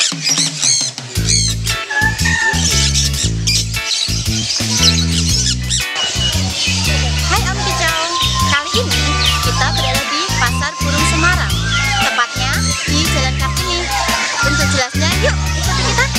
Hai Om Kicau, kali ini kita berada di Pasar Burung Semarang, tepatnya di Jalan Kartini. Untuk jelasnya, yuk ikuti kita.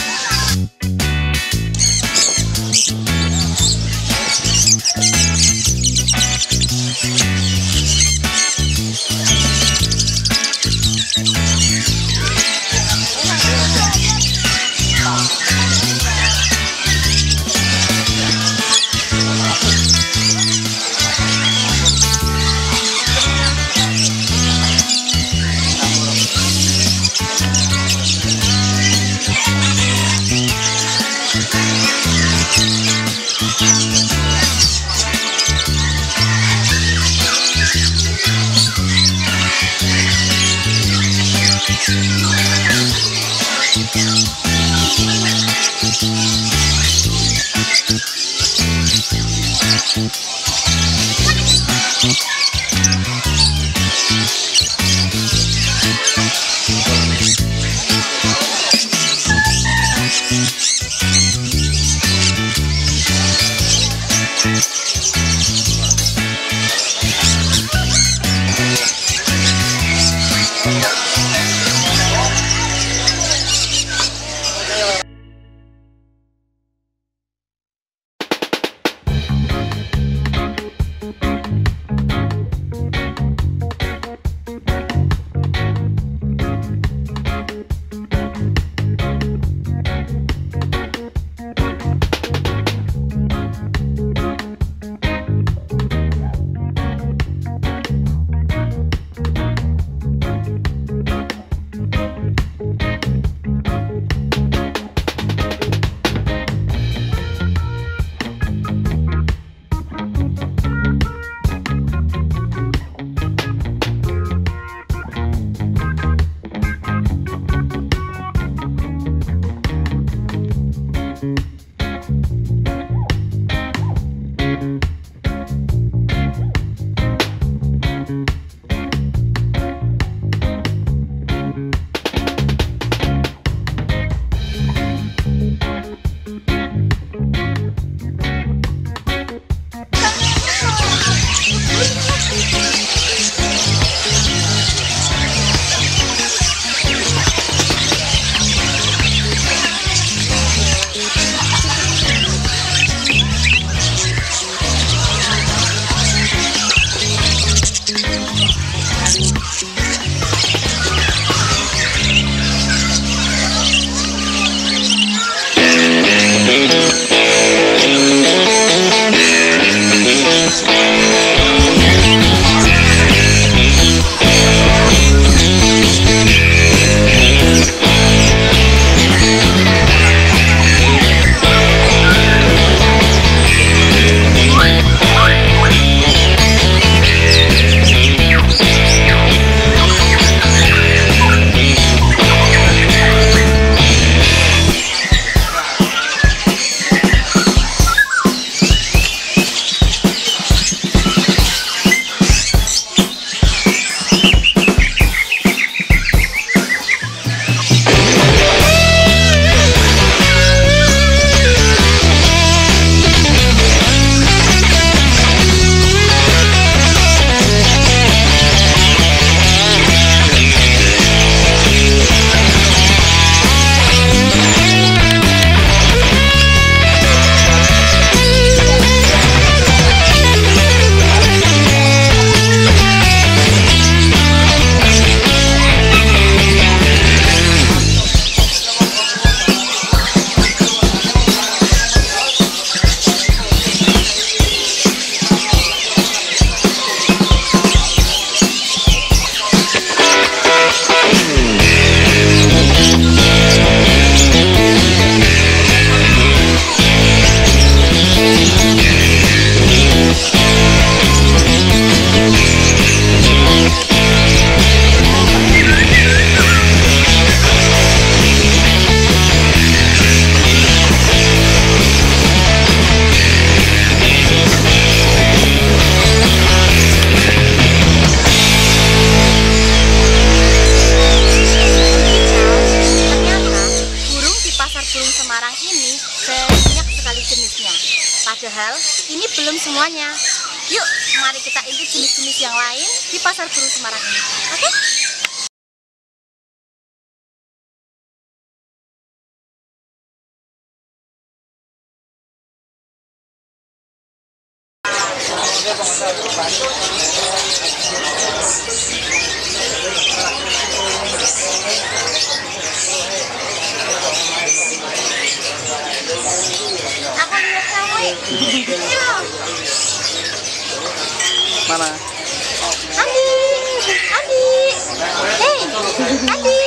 Semarang ini banyak sekali jenisnya. Padahal ini belum semuanya. Yuk, mari kita intip jenis-jenis yang lain di pasar burung Semarang ini. Oke? Aku lihat kamu. Mana? Andi, Andi, hey, Andi.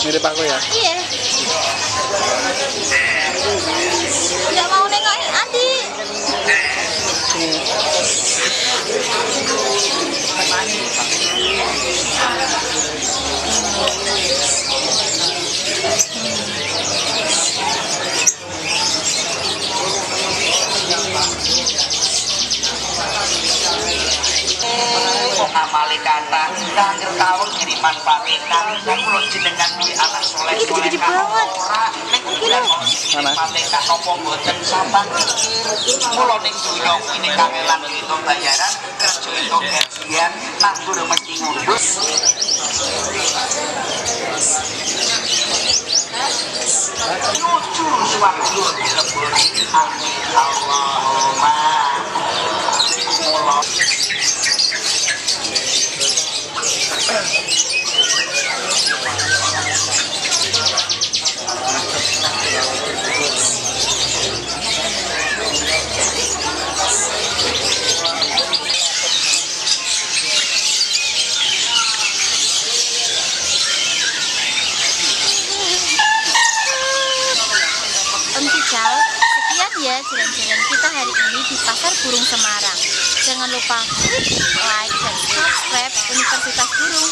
Mirip aku ya? Iya. Nggak mau nengokin Andi. Amale kata kangen tahun kiriman patingan dan kula jenengan duwe anak soleh Ini gede-gede banget. nek bulan patingan nopo mboten sampang kula ning donya ini kangelan itu bayaran kerja itu gajian nanggur mesti ngurus jujur suatu dilebur amin Allahumma Om Kicau, sekian ya jalan-jalan kita hari ini di pasar burung Semarang. Jangan lupa klik like dan subscribe Universitas Burung.